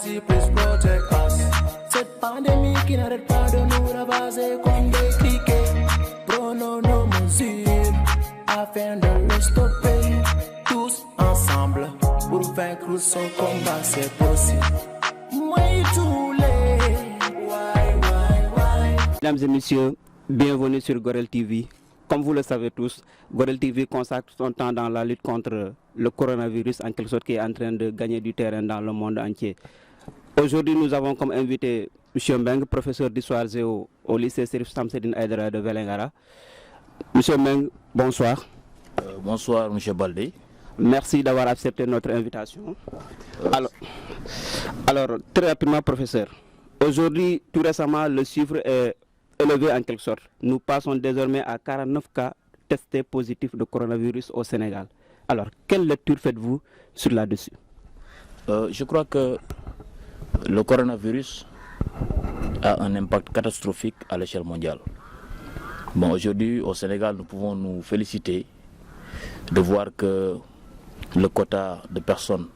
Almighty, please protect us. Cette pandémie qui n'arrête pas de nous ravager comme des cliquets. Prenons nos mesures afin de le stopper. Tous ensemble pour vaincre son combat, c'est possible. Mesdames et messieurs, bienvenue sur Gorel TV. Comme vous le savez tous, Gorel TV consacre son temps dans la lutte contre le coronavirus, en quelque sorte qui est en train de gagner du terrain dans le monde entier. Aujourd'hui, nous avons comme invité M. Mbeng, professeur d'histoire géo au lycée Serif Samsedine Aïdara de Vélingara. M. Mbeng, bonsoir. Bonsoir, M. Baldé. Merci d'avoir accepté notre invitation. Alors, très rapidement, professeur. Aujourd'hui, tout récemment, le chiffre est élevé en quelque sorte. Nous passons désormais à 49 cas testés positifs de coronavirus au Sénégal. Alors, quelle lecture faites-vous sur là-dessus? Je crois que le coronavirus a un impact catastrophique à l'échelle mondiale. Bon, aujourd'hui, au Sénégal, nous pouvons nous féliciter de voir que le quota de personnes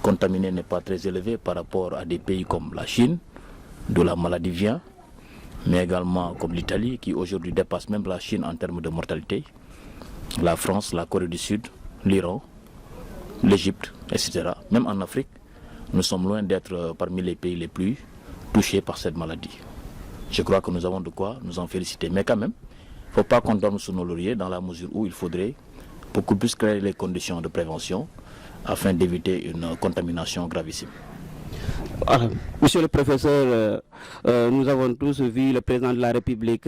contaminées n'est pas très élevé par rapport à des pays comme la Chine, d'où la maladie vient, mais également comme l'Italie, qui aujourd'hui dépasse même la Chine en termes de mortalité, la France, la Corée du Sud, l'Iran, l'Égypte, etc. Même en Afrique, nous sommes loin d'être parmi les pays les plus touchés par cette maladie. Je crois que nous avons de quoi nous en féliciter. Mais quand même, il ne faut pas qu'on dorme sous nos lauriers dans la mesure où il faudrait beaucoup plus créer les conditions de prévention afin d'éviter une contamination gravissime. Alors, monsieur le professeur, nous avons tous vu le président de la République,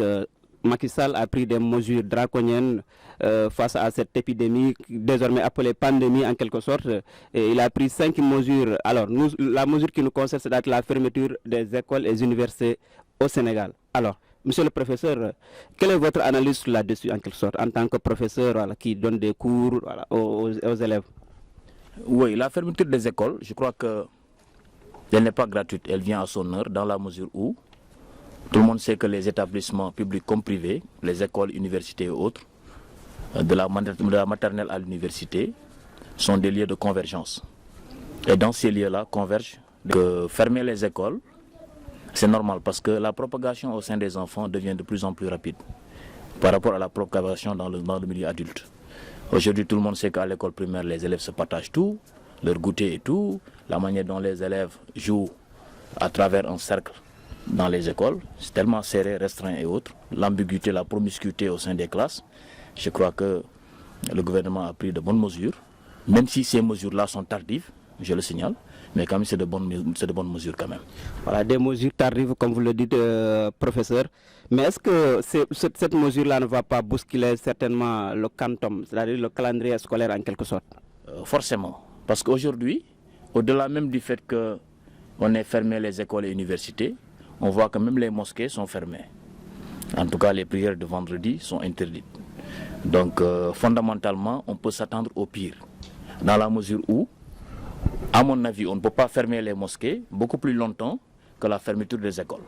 Macky Sall, a pris des mesures draconiennes face à cette épidémie, désormais appelée pandémie en quelque sorte. Et il a pris 5 mesures. Alors, la mesure qui nous concerne, c'est la fermeture des écoles et des universités au Sénégal. Alors, monsieur le professeur, quelle est votre analyse là-dessus en quelque sorte, en tant que professeur qui donne des cours aux élèves? Oui, la fermeture des écoles, je crois que elle n'est pas gratuite, elle vient à son heure dans la mesure où tout le monde sait que les établissements publics comme privés, les écoles, universités et autres, de la maternelle à l'université, sont des lieux de convergence. Et dans ces lieux-là, convergent que fermer les écoles, c'est normal parce que la propagation au sein des enfants devient de plus en plus rapide par rapport à la propagation dans le milieu adulte. Aujourd'hui, tout le monde sait qu'à l'école primaire, les élèves se partagent tout, leur goûter et tout, la manière dont les élèves jouent à travers un cercle dans les écoles, c'est tellement serré, restreint et autres, l'ambiguïté, la promiscuité au sein des classes. Je crois que le gouvernement a pris de bonnes mesures, même si ces mesures-là sont tardives, je le signale, mais quand même c'est de bonnes mesures quand même. Voilà, des mesures tardives comme vous le dites, professeur. Mais est-ce que cette mesure-là ne va pas bousculer certainement le quantum, c'est-à-dire le calendrier scolaire en quelque sorte? Forcément, parce qu'aujourd'hui, au-delà même du fait qu'on ait fermé les écoles et universités, on voit que même les mosquées sont fermées. En tout cas, les prières de vendredi sont interdites. Donc, fondamentalement, on peut s'attendre au pire, dans la mesure où, à mon avis, on ne peut pas fermer les mosquées beaucoup plus longtemps que la fermeture des écoles.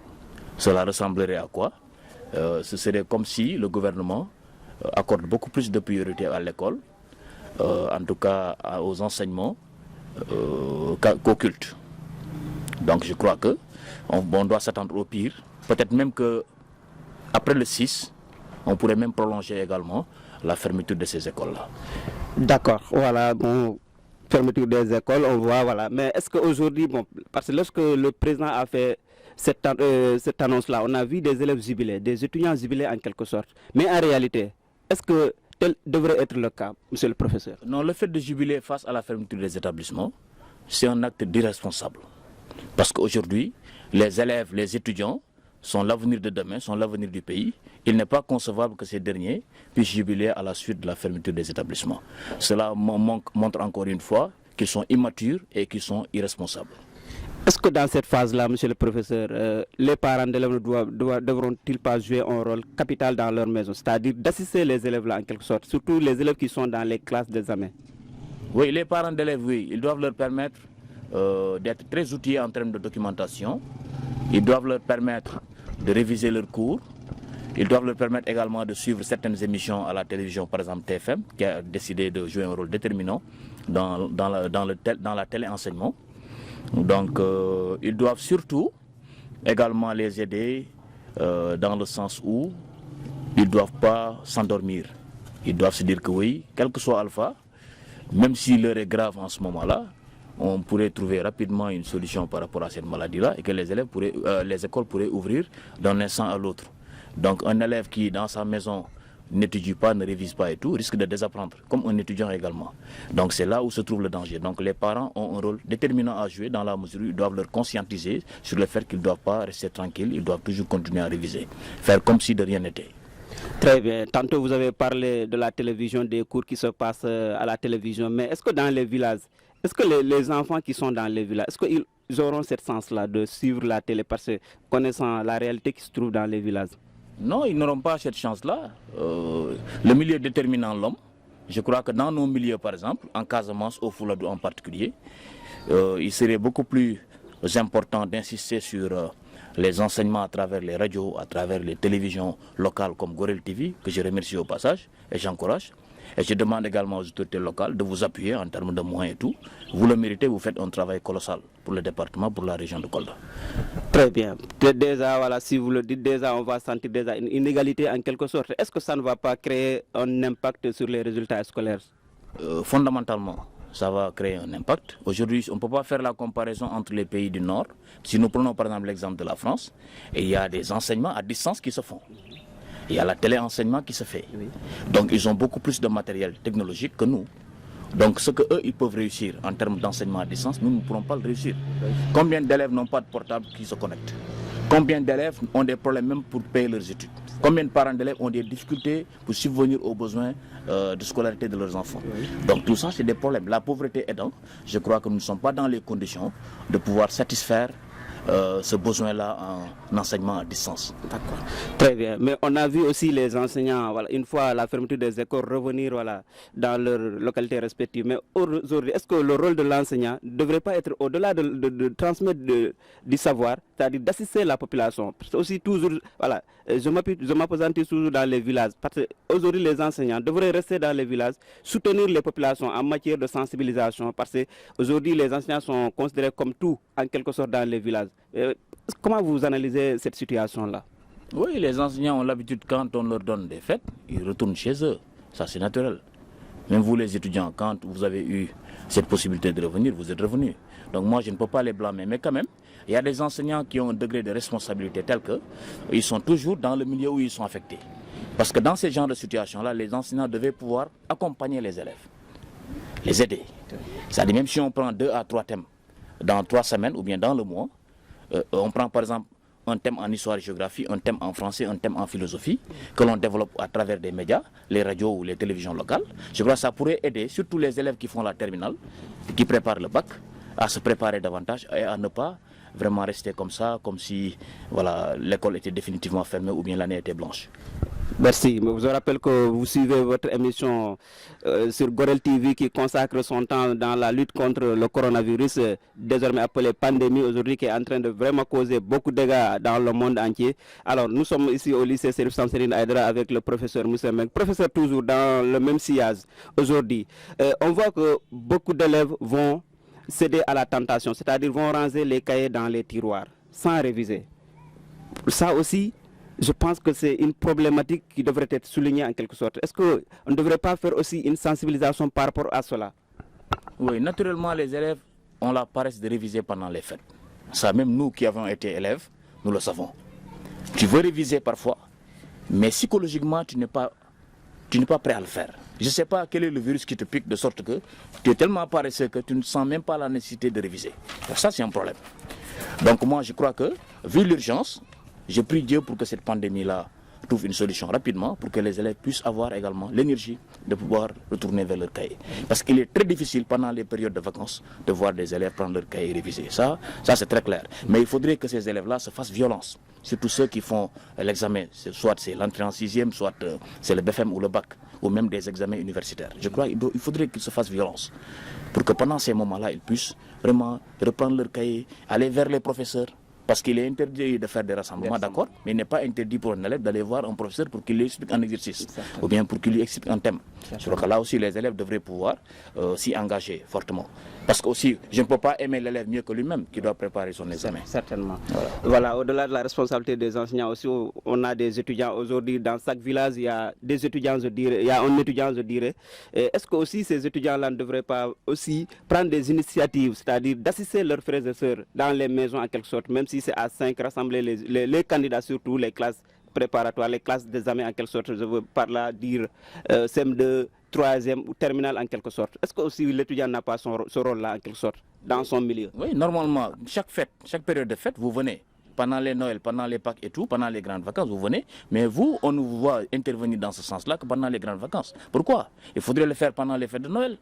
Cela ressemblerait à quoi? Ce serait comme si le gouvernement accorde beaucoup plus de priorité à l'école, en tout cas aux enseignements, qu'au culte. Donc je crois qu'on doit s'attendre au pire. Peut-être même qu'après le 6, on pourrait même prolonger également la fermeture de ces écoles-là. D'accord, voilà, bon, fermeture des écoles, on voit, voilà. Mais est-ce qu'aujourd'hui, bon, parce que lorsque le président a fait cette annonce-là, on a vu des élèves jubilés, des étudiants jubilés en quelque sorte. Mais en réalité, est-ce que tel devrait être le cas, monsieur le professeur? Non, le fait de jubiler face à la fermeture des établissements, c'est un acte d'irresponsable. Parce qu'aujourd'hui, les élèves, les étudiants sont l'avenir de demain, sont l'avenir du pays. Il n'est pas concevable que ces derniers puissent jubiler à la suite de la fermeture des établissements. Cela montre encore une fois qu'ils sont immatures et qu'ils sont irresponsables. Est-ce que dans cette phase-là, monsieur le professeur, les parents d'élèves ne devront-ils pas jouer un rôle capital dans leur maison, c'est-à-dire d'assister les élèves-là en quelque sorte, surtout les élèves qui sont dans les classes d'examen? Oui, les parents d'élèves, oui, ils doivent leur permettre d'être très outillés en termes de documentation. Ils doivent leur permettre de réviser leurs cours. Ils doivent leur permettre également de suivre certaines émissions à la télévision, par exemple TFM, qui a décidé de jouer un rôle déterminant dans la téléenseignement. Donc ils doivent surtout également les aider dans le sens où ils ne doivent pas s'endormir. Ils doivent se dire que oui, quel que soit Alpha, même si l'heure est grave en ce moment-là, on pourrait trouver rapidement une solution par rapport à cette maladie-là et que les écoles pourraient ouvrir d'un instant à l'autre. Donc un élève qui, dans sa maison, n'étudie pas, ne révise pas et tout, risque de désapprendre, comme un étudiant également. Donc c'est là où se trouve le danger. Donc les parents ont un rôle déterminant à jouer dans la mesure où ils doivent leur conscientiser sur le fait qu'ils ne doivent pas rester tranquilles, ils doivent toujours continuer à réviser, faire comme si de rien n'était. Très bien. Tantôt, vous avez parlé de la télévision, des cours qui se passent à la télévision. Mais est-ce que dans les villages, est-ce que les enfants qui sont dans les villages, est-ce qu'ils auront cette sens-là de suivre la télé parce que connaissant la réalité qui se trouve dans les villages? Non, ils n'auront pas cette chance-là. Le milieu déterminant l'homme. Je crois que dans nos milieux, par exemple, en Casamance, au Fouladou en particulier, il serait beaucoup plus important d'insister sur les enseignements à travers les radios, à travers les télévisions locales comme Gorel TV, que je remercie au passage et j'encourage. Et je demande également aux autorités locales de vous appuyer en termes de moyens et tout. Vous le méritez, vous faites un travail colossal pour le département, pour la région de Kolda. Très bien. Déjà, voilà, si vous le dites, déjà, on va sentir déjà une inégalité en quelque sorte. Est-ce que ça ne va pas créer un impact sur les résultats scolaires? Fondamentalement, ça va créer un impact. Aujourd'hui, on ne peut pas faire la comparaison entre les pays du Nord. Si nous prenons par exemple l'exemple de la France, et il y a des enseignements à distance qui se font. Il y a la téléenseignement qui se fait. Oui. Donc ils ont beaucoup plus de matériel technologique que nous. Donc ce qu'eux, ils peuvent réussir en termes d'enseignement à distance, nous ne pourrons pas le réussir. Oui. Combien d'élèves n'ont pas de portable qui se connectent? Combien d'élèves ont des problèmes même pour payer leurs études? Combien de parents d'élèves ont des difficultés pour subvenir aux besoins de scolarité de leurs enfants? Oui. Donc tout ça, c'est des problèmes. La pauvreté aidant, je crois que nous ne sommes pas dans les conditions de pouvoir satisfaire ce besoin-là en enseignement à distance. D'accord. Très bien. Mais on a vu aussi les enseignants, voilà, une fois la fermeture des écoles, revenir voilà, dans leurs localités respectives. Mais aujourd'hui, est-ce que le rôle de l'enseignant ne devrait pas être au-delà de transmettre du savoir, c'est-à-dire d'assister la population? Parce que aussi toujours, voilà, je m'appesantis toujours dans les villages. Parce qu'aujourd'hui, les enseignants devraient rester dans les villages, soutenir les populations en matière de sensibilisation. Parce qu'aujourd'hui, les enseignants sont considérés comme tout, en quelque sorte, dans les villages. Comment vous analysez cette situation-là? Oui, les enseignants ont l'habitude, quand on leur donne des fêtes, ils retournent chez eux. Ça, c'est naturel. Même vous, les étudiants, quand vous avez eu cette possibilité de revenir, vous êtes revenus. Donc moi, je ne peux pas les blâmer. Mais quand même, il y a des enseignants qui ont un degré de responsabilité tel qu'ils sont toujours dans le milieu où ils sont affectés. Parce que dans ce genre de situation-là, les enseignants devaient pouvoir accompagner les élèves, les aider. C'est-à-dire même si on prend 2 à 3 thèmes dans 3 semaines ou bien dans le mois, on prend par exemple un thème en histoire et géographie, un thème en français, un thème en philosophie, que l'on développe à travers des médias, les radios ou les télévisions locales. Je crois que ça pourrait aider surtout les élèves qui font la terminale, qui préparent le bac, à se préparer davantage et à ne pas vraiment rester comme ça, comme si voilà, l'école était définitivement fermée ou bien l'année était blanche. Merci. Je vous rappelle que vous suivez votre émission sur Gorel TV qui consacre son temps dans la lutte contre le coronavirus, désormais appelé pandémie, aujourd'hui qui est en train de vraiment causer beaucoup de dégâts dans le monde entier. Alors nous sommes ici au lycée Serif Samserine Aïdara avec le professeur Moussa Meng. Professeur, toujours dans le même sillage aujourd'hui. On voit que beaucoup d'élèves vont céder à la tentation, c'est-à-dire vont ranger les cahiers dans les tiroirs sans réviser. Ça aussi, je pense que c'est une problématique qui devrait être soulignée en quelque sorte. Est-ce qu'on ne devrait pas faire aussi une sensibilisation par rapport à cela? Oui, naturellement, les élèves ont la paresse de réviser pendant les fêtes. Ça, même nous qui avons été élèves, nous le savons. Tu veux réviser parfois, mais psychologiquement, tu n'es pas prêt à le faire. Je ne sais pas quel est le virus qui te pique de sorte que tu es tellement paresseux que tu ne sens même pas la nécessité de réviser. Ça, c'est un problème. Donc moi, je crois que, vu l'urgence, je prie Dieu pour que cette pandémie-là trouve une solution rapidement, pour que les élèves puissent avoir également l'énergie de pouvoir retourner vers leur cahier. Parce qu'il est très difficile pendant les périodes de vacances de voir des élèves prendre leur cahier et réviser. Ça c'est très clair. Mais il faudrait que ces élèves-là se fassent violence. Surtout ceux qui font l'examen, soit c'est l'entrée en 6e, soit c'est le BFM ou le bac, ou même des examens universitaires. Je crois qu'il faudrait qu'ils se fassent violence, pour que pendant ces moments-là, ils puissent vraiment reprendre leur cahier, aller vers les professeurs. Parce qu'il est interdit de faire des rassemblements, d'accord, mais il n'est pas interdit pour un élève d'aller voir un professeur pour qu'il lui explique un exercice, ou bien pour qu'il lui explique un thème. Je crois que là aussi, les élèves devraient pouvoir s'y engager fortement. Parce que aussi, je ne peux pas aimer l'élève mieux que lui-même qui doit préparer son examen. Certainement. Voilà, au-delà de la responsabilité des enseignants aussi, on a des étudiants aujourd'hui. Dans chaque village, il y a des étudiants, je dirais. Il y a un étudiant, je dirais. Est-ce que aussi ces étudiants-là ne devraient pas aussi prendre des initiatives, c'est-à-dire d'assister leurs frères et sœurs dans les maisons en quelque sorte, même si c'est à 5, rassembler les candidats, surtout les classes préparatoires, les classes d'examen en quelque sorte, je veux par là dire CM2, 3e ou terminale en quelque sorte. Est-ce que aussi l'étudiant n'a pas ce rôle-là en quelque sorte dans son milieu? Oui, normalement, chaque fête, chaque période de fête, vous venez. Pendant les Noël, pendant les Pâques et tout, pendant les grandes vacances, vous venez. Mais vous, on ne vous voit intervenir dans ce sens-là que pendant les grandes vacances. Pourquoi? Il faudrait le faire pendant les fêtes de Noël.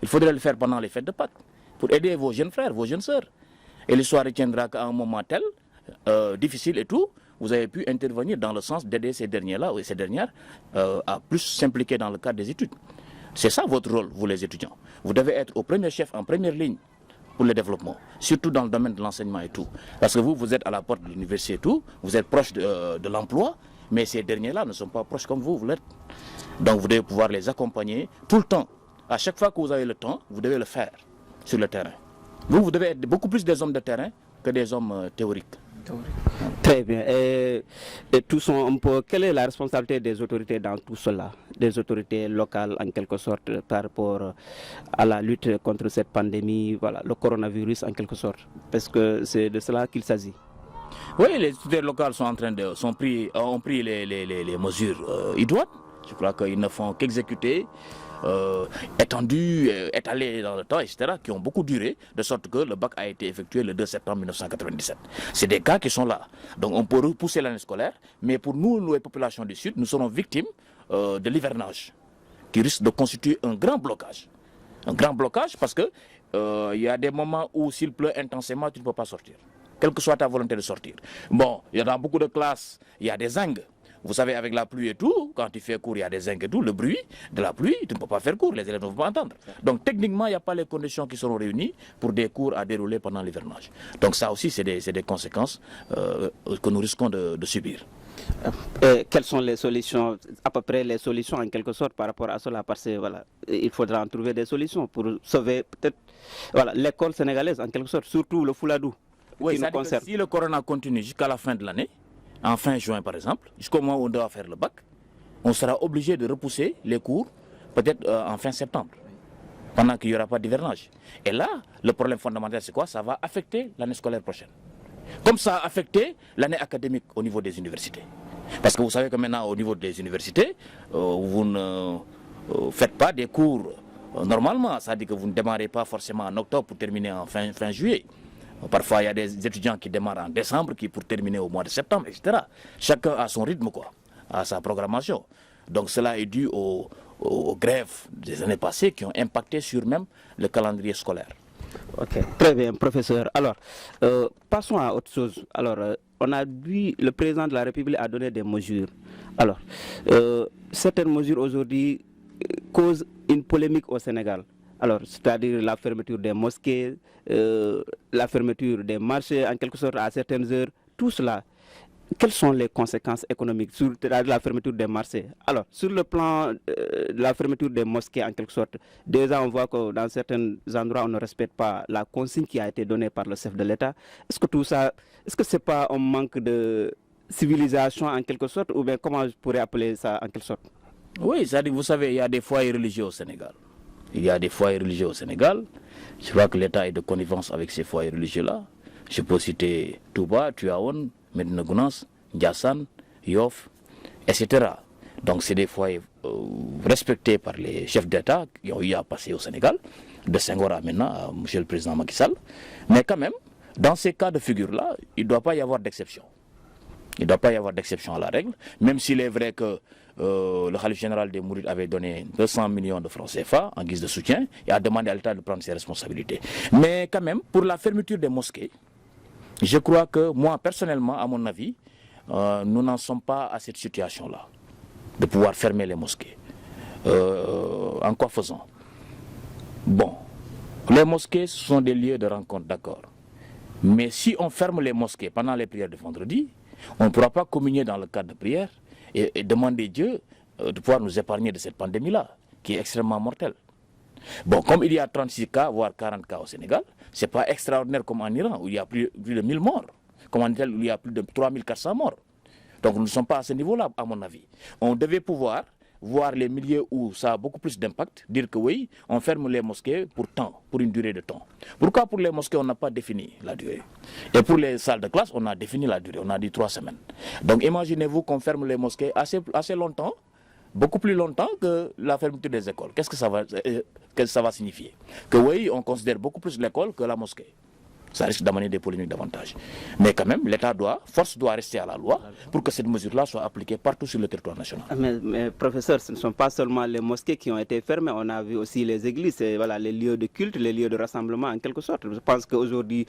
Il faudrait le faire pendant les fêtes de Pâques. Pour aider vos jeunes frères, vos jeunes sœurs. Et l'histoire retiendra qu'à un moment tel, difficile et tout, vous avez pu intervenir dans le sens d'aider ces derniers-là ou ces dernières à plus s'impliquer dans le cadre des études. C'est ça votre rôle, vous les étudiants. Vous devez être au premier chef, en première ligne pour le développement, surtout dans le domaine de l'enseignement et tout. Parce que vous êtes à la porte de l'université et tout, vous êtes proche de l'emploi, mais ces derniers-là ne sont pas proches comme vous l'êtes. Donc vous devez pouvoir les accompagner tout le temps. À chaque fois que vous avez le temps, vous devez le faire sur le terrain. Vous devez être beaucoup plus des hommes de terrain que des hommes théoriques. Très bien. Et tout un peu, quelle est la responsabilité des autorités dans tout cela, des autorités locales en quelque sorte par rapport à la lutte contre cette pandémie, voilà, le coronavirus en quelque sorte, parce que c'est de cela qu'il s'agit. Oui, les autorités locales sont en train ont pris les mesures idoines. Je crois qu'ils ne font qu'exécuter. Étendus, étalés dans le temps, etc., qui ont beaucoup duré, de sorte que le bac a été effectué le 2 septembre 1997. C'est des cas qui sont là. Donc on peut repousser l'année scolaire, mais pour nous, les populations du Sud, nous serons victimes de l'hivernage, qui risque de constituer un grand blocage. Un grand blocage parce que il y a des moments où s'il pleut intensément, tu ne peux pas sortir, quelle que soit ta volonté de sortir. Bon, il y a dans beaucoup de classes, il y a des zingues. Vous savez, avec la pluie et tout, quand tu fais cours, il y a des zincs et tout, le bruit de la pluie, tu ne peux pas faire cours, les élèves ne vont pas entendre. Donc techniquement, il n'y a pas les conditions qui seront réunies pour des cours à dérouler pendant l'hivernage. Donc ça aussi, c'est des conséquences que nous risquons de subir. Quelles sont les solutions, à peu près les solutions en quelque sorte par rapport à cela? Parce que voilà, il faudra en trouver des solutions pour sauver peut-être l'école sénégalaise en quelque sorte, surtout le Fouladou. Oui, ça dit que si le corona continue jusqu'à la fin de l'année, en fin juin par exemple, jusqu'au moment où on doit faire le bac, on sera obligé de repousser les cours peut-être en fin septembre, pendant qu'il n'y aura pas d'hivernage. Et là, le problème fondamental c'est quoi? Ça va affecter l'année scolaire prochaine. Comme ça a affecté l'année académique au niveau des universités. Parce que vous savez que maintenant au niveau des universités, vous ne faites pas des cours normalement, c'est-à-dire que vous ne démarrez pas forcément en octobre pour terminer en fin juillet. Parfois, il y a des étudiants qui démarrent en décembre, qui pour terminer au mois de septembre, etc. Chacun a son rythme, quoi, à sa programmation. Donc cela est dû aux grèves des années passées qui ont impacté sur même le calendrier scolaire. Ok, très bien, professeur. Alors, passons à autre chose. Alors, on a vu, le président de la République a donné des mesures. Alors, certaines mesures aujourd'hui causent une polémique au Sénégal. Alors, c'est-à-dire la fermeture des mosquées, la fermeture des marchés, en quelque sorte, à certaines heures, tout cela. Quelles sont les conséquences économiques sur la fermeture des marchés? Alors, sur le plan de la fermeture des mosquées, en quelque sorte, déjà on voit que dans certains endroits, on ne respecte pas la consigne qui a été donnée par le chef de l'État. Est-ce que tout ça, est-ce que ce n'est pas un manque de civilisation, en quelque sorte, ou bien comment je pourrais appeler ça, en quelque sorte? Oui, c'est-à-dire, vous savez, il y a des foyers religieux au Sénégal. Il y a des foyers religieux au Sénégal. Je crois que l'État est de connivence avec ces foyers religieux-là. Je peux citer Touba, Tuaon, Medina Gounass, Ndiassane, Yoff, etc. Donc c'est des foyers respectés par les chefs d'État qui ont eu à passer au Sénégal, de Senghor à maintenant, à M. le Président Macky Sall. Mais quand même, dans ces cas de figure-là, il ne doit pas y avoir d'exception. Il ne doit pas y avoir d'exception à la règle, même s'il est vrai que le Khalife général des Mourides avait donné 200 millions de francs CFA en guise de soutien et a demandé à l'État de prendre ses responsabilités. Mais quand même, pour la fermeture des mosquées, je crois que moi, personnellement, à mon avis, nous n'en sommes pas à cette situation-là, de pouvoir fermer les mosquées. En quoi faisant? Bon, les mosquées sont des lieux de rencontre, d'accord. Mais si on ferme les mosquées pendant les prières de vendredi, on ne pourra pas communier dans le cadre de prière et demander Dieu de pouvoir nous épargner de cette pandémie-là, qui est extrêmement mortel. Bon, comme il y a 36 cas, voire 40 cas au Sénégal, ce n'est pas extraordinaire comme en Iran, où il y a plus de 1000 morts, comme en Italie, où il y a plus de 3400 morts. Donc nous ne sommes pas à ce niveau-là, à mon avis. On devait pouvoir voir les milieux où ça a beaucoup plus d'impact, dire que oui, on ferme les mosquées pour une durée de temps. Pourquoi pour les mosquées, on n'a pas défini la durée? Et pour les salles de classe, on a défini la durée, on a dit 3 semaines. Donc imaginez-vous qu'on ferme les mosquées assez longtemps, beaucoup plus longtemps que la fermeture des écoles. Qu'est-ce que ça va signifier? Que oui, on considère beaucoup plus l'école que la mosquée. Ça risque d'amener des polémiques davantage. Mais quand même, l'État force doit rester à la loi pour que cette mesure-là soit appliquée partout sur le territoire national. Mais professeur, ce ne sont pas seulement les mosquées qui ont été fermées, on a vu aussi les églises, voilà, les lieux de culte, les lieux de rassemblement en quelque sorte. Je pense qu'aujourd'hui,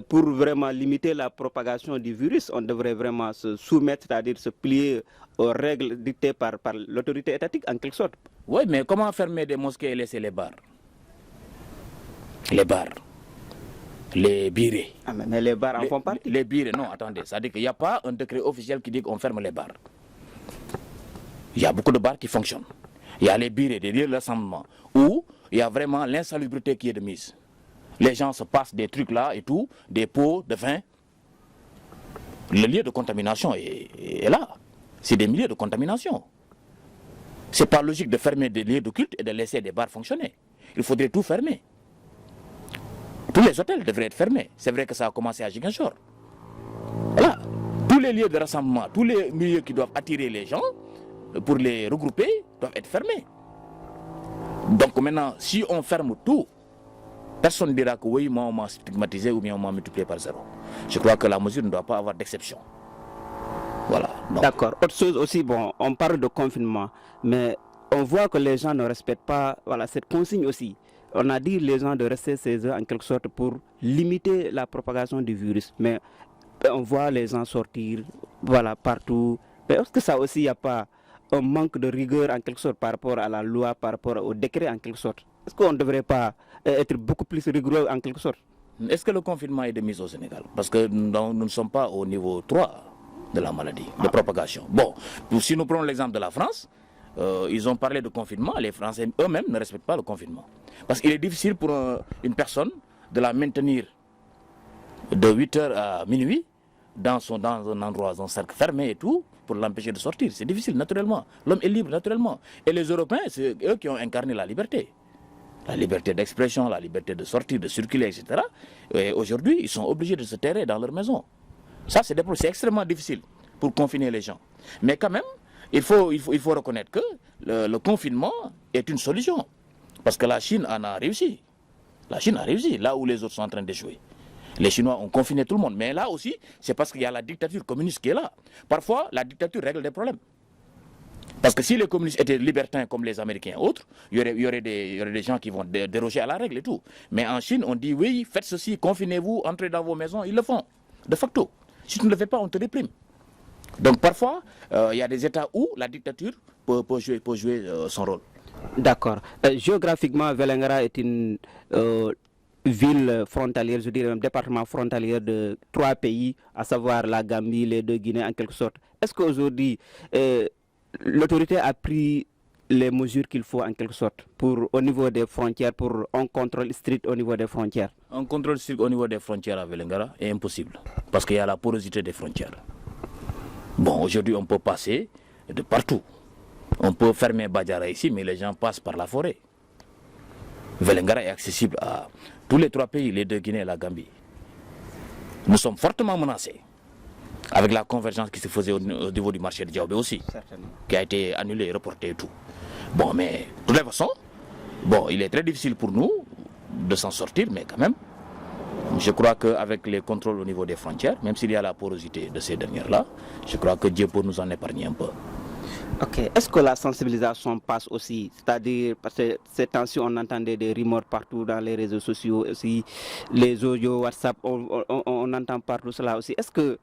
pour vraiment limiter la propagation du virus, on devrait vraiment se soumettre, c'est-à-dire se plier aux règles dictées par l'autorité étatique en quelque sorte. Oui, mais comment fermer des mosquées et laisser les bars? Les bars. Les birés. Ah, mais les bars en font partie. Les birés, non, attendez. C'est-à-dire qu'il n'y a pas un décret officiel qui dit qu'on ferme les bars. Il y a beaucoup de bars qui fonctionnent. Il y a les birés, des lieux de rassemblement, où il y a vraiment l'insalubrité qui est de mise. Les gens se passent des trucs là et tout, des pots de vin. Le lieu de contamination est là. C'est des milieux de contamination. Ce n'est pas logique de fermer des lieux de culte et de laisser des bars fonctionner. Il faudrait tout fermer. Tous les hôtels devraient être fermés. C'est vrai que ça a commencé à Ziguinchor. Voilà. Tous les lieux de rassemblement, tous les milieux qui doivent attirer les gens, pour les regrouper, doivent être fermés. Donc maintenant, si on ferme tout, personne ne dira que oui, moi on m'a stigmatisé ou bien on m'a multiplié par 0. Je crois que la mesure ne doit pas avoir d'exception. Voilà. D'accord. Autre chose aussi, bon, on parle de confinement, mais on voit que les gens ne respectent pas cette consigne aussi. On a dit les gens de rester chez eux en quelque sorte pour limiter la propagation du virus. Mais on voit les gens sortir partout. Mais est-ce que ça aussi, il n'y a pas un manque de rigueur en quelque sorte par rapport à la loi, par rapport au décret en quelque sorte? Est-ce qu'on ne devrait pas être beaucoup plus rigoureux en quelque sorte? Est-ce que le confinement est de mise au Sénégal? Parce que nous ne sommes pas au niveau 3 de la maladie, de propagation. Bon, si nous prenons l'exemple de la France, ils ont parlé de confinement, les Français eux-mêmes ne respectent pas le confinement. Parce qu'il est difficile pour une personne de la maintenir de 8h à minuit dans un endroit, dans un cercle fermé et tout, pour l'empêcher de sortir. C'est difficile, naturellement. L'homme est libre, naturellement. Et les Européens, c'est eux qui ont incarné la liberté. La liberté d'expression, la liberté de sortir, de circuler, etc. Et aujourd'hui, ils sont obligés de se terrer dans leur maison. Ça, c'est extrêmement difficile pour confiner les gens. Mais quand même, il faut reconnaître que le confinement est une solution. Parce que la Chine en a réussi. La Chine a réussi, là où les autres sont en train d'échouer. Les Chinois ont confiné tout le monde. Mais là aussi, c'est parce qu'il y a la dictature communiste qui est là. Parfois, la dictature règle des problèmes. Parce que si les communistes étaient libertins comme les Américains et autres, il y aurait des gens qui vont déroger à la règle et tout. Mais en Chine, on dit oui, faites ceci, confinez-vous, entrez dans vos maisons. Ils le font, de facto. Si tu ne le fais pas, on te réprime. Donc parfois, il y a des États où la dictature peut jouer son rôle. D'accord. Géographiquement, Vélingara est une ville frontalière, je dirais un département frontalier de 3 pays, à savoir la Gambie, les 2 Guinées en quelque sorte. Est-ce qu'aujourd'hui, l'autorité a pris les mesures qu'il faut en quelque sorte au niveau des frontières, pour un contrôle strict au niveau des frontières? Un contrôle strict au niveau des frontières à Vélingara est impossible, parce qu'il y a la porosité des frontières. Bon, aujourd'hui, on peut passer de partout. On peut fermer Badjara ici, mais les gens passent par la forêt. Vélingara est accessible à tous les 3 pays, les 2 Guinées et la Gambie. Nous sommes fortement menacés, avec la convergence qui se faisait au niveau du marché de Diaobé aussi, qui a été annulée, reportée et tout. Bon, mais de toute façon, il est très difficile pour nous de s'en sortir, mais quand même, je crois qu'avec les contrôles au niveau des frontières, même s'il y a la porosité de ces dernières-là, je crois que Dieu peut nous en épargner un peu. Ok. Est-ce que la sensibilisation passe aussi? C'est-à-dire, parce que ces temps-ci, on entendait des rumeurs partout dans les réseaux sociaux, aussi les audios, WhatsApp, on entend partout cela aussi. Est-ce que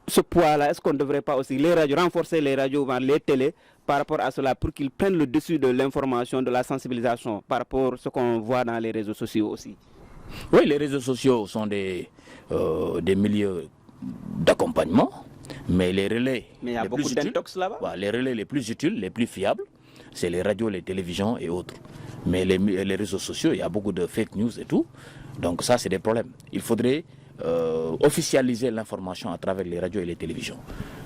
ce poids-là, est-ce qu'on ne devrait pas aussi renforcer les radios, les télés par rapport à cela, pour qu'ils prennent le dessus de l'information, de la sensibilisation par rapport à ce qu'on voit dans les réseaux sociaux aussi? Oui, les réseaux sociaux sont des milieux d'accompagnement, mais les relais, mais il y a beaucoup d'intox là-bas. Les relais les plus utiles, les plus fiables, c'est les radios, les télévisions et autres. Mais les réseaux sociaux, il y a beaucoup de fake news et tout. Donc ça, c'est des problèmes. Il faudrait officialiser l'information à travers les radios et les télévisions,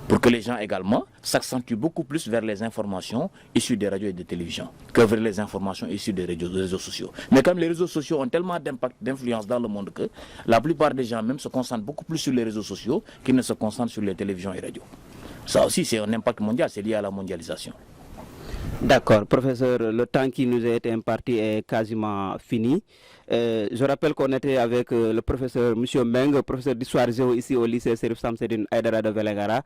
pour que les gens également s'accentuent beaucoup plus vers les informations issues des radios et des télévisions que vers les informations issues des réseaux sociaux. Mais comme les réseaux sociaux ont tellement d'impact, d'influence dans le monde que la plupart des gens même se concentrent beaucoup plus sur les réseaux sociaux qu'ils ne se concentrent sur les télévisions et radios. Ça aussi, c'est un impact mondial, c'est lié à la mondialisation. D'accord, professeur, le temps qui nous a été imparti est quasiment fini. Je rappelle qu'on était avec le professeur M. Meng, professeur d'histoire géo ici au lycée Serif Samsedine Aïdara de Vélingara.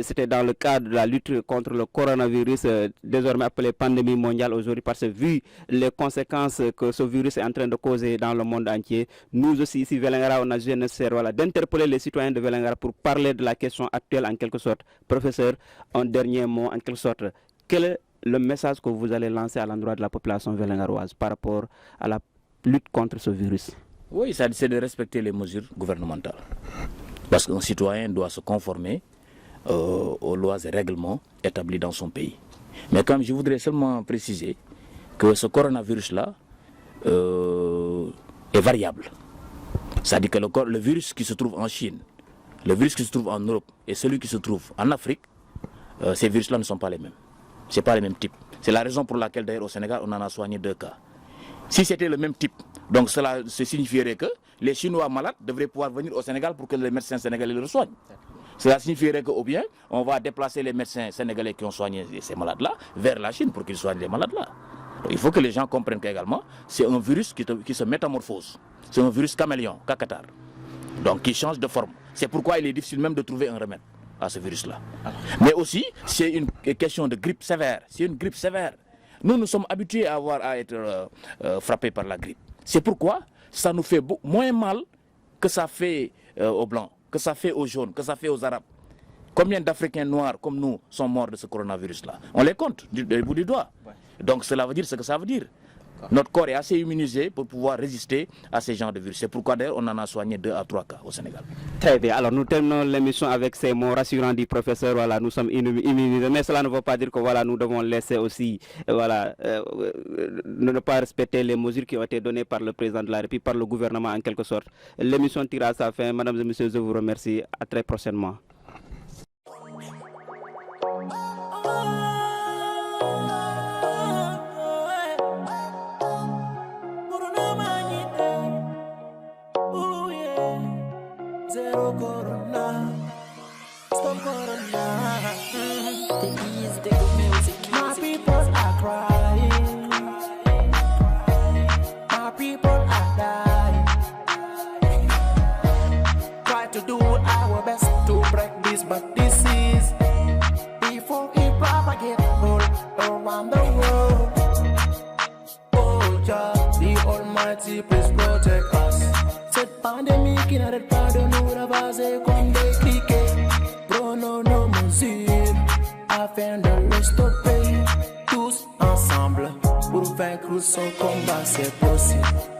C'était dans le cadre de la lutte contre le coronavirus, désormais appelé pandémie mondiale aujourd'hui, parce que vu les conséquences que ce virus est en train de causer dans le monde entier, nous aussi ici Vélingara, on a jugé nécessaire d'interpeller les citoyens de Vélingara pour parler de la question actuelle en quelque sorte. Professeur, un dernier mot en quelque sorte. Quel est le message que vous allez lancer à l'endroit de la population vélingaroise par rapport à la lutte contre ce virus? Oui, c'est de respecter les mesures gouvernementales. Parce qu'un citoyen doit se conformer aux lois et règlements établis dans son pays. Mais comme je voudrais seulement préciser que ce coronavirus-là est variable. C'est-à-dire que le virus qui se trouve en Chine, le virus qui se trouve en Europe et celui qui se trouve en Afrique, ces virus-là ne sont pas les mêmes. Ce n'est pas le même type. C'est la raison pour laquelle d'ailleurs au Sénégal on en a soigné 2 cas. Si c'était le même type, donc cela signifierait que les Chinois malades devraient pouvoir venir au Sénégal pour que les médecins sénégalais le soignent. Cela signifierait que, ou bien, on va déplacer les médecins sénégalais qui ont soigné ces malades-là vers la Chine pour qu'ils soignent les malades-là. Il faut que les gens comprennent qu'également, c'est un virus qui se métamorphose. C'est un virus caméléon, cacatar, donc qui change de forme. C'est pourquoi il est difficile même de trouver un remède à ce virus-là. Mais aussi, c'est une question de grippe sévère. C'est une grippe sévère. Nous sommes habitués à être frappés par la grippe. C'est pourquoi ça nous fait moins mal que ça fait aux Blancs, que ça fait aux jaunes, que ça fait aux Arabes. Combien d'Africains noirs comme nous sont morts de ce coronavirus-là? On les compte du bout du doigt. Donc cela veut dire ce que ça veut dire. Notre corps est assez immunisé pour pouvoir résister à ces genres de virus. C'est pourquoi d'ailleurs on en a soigné 2 à 3 cas au Sénégal. Très bien. Alors nous terminons l'émission avec ces mots rassurants du professeur. Voilà, nous sommes immunisés. Mais cela ne veut pas dire que voilà, nous devons laisser aussi ne pas respecter les mesures qui ont été données par le président de la République, par le gouvernement en quelque sorte. L'émission tire à sa fin. Mesdames et messieurs, je vous remercie. À très prochainement. Zero corona, stop corona. The music. My people are crying. My people are dying. Try to do our best to break this bad disease before it propagates all around the world. Oh Jah, the Almighty, please protect us. Cette pandémie qui n'arrête pas de nous ravager comme des cliquets. Prenons nos mesures afin de le stopper. Tous ensemble pour vaincre son combat, c'est possible.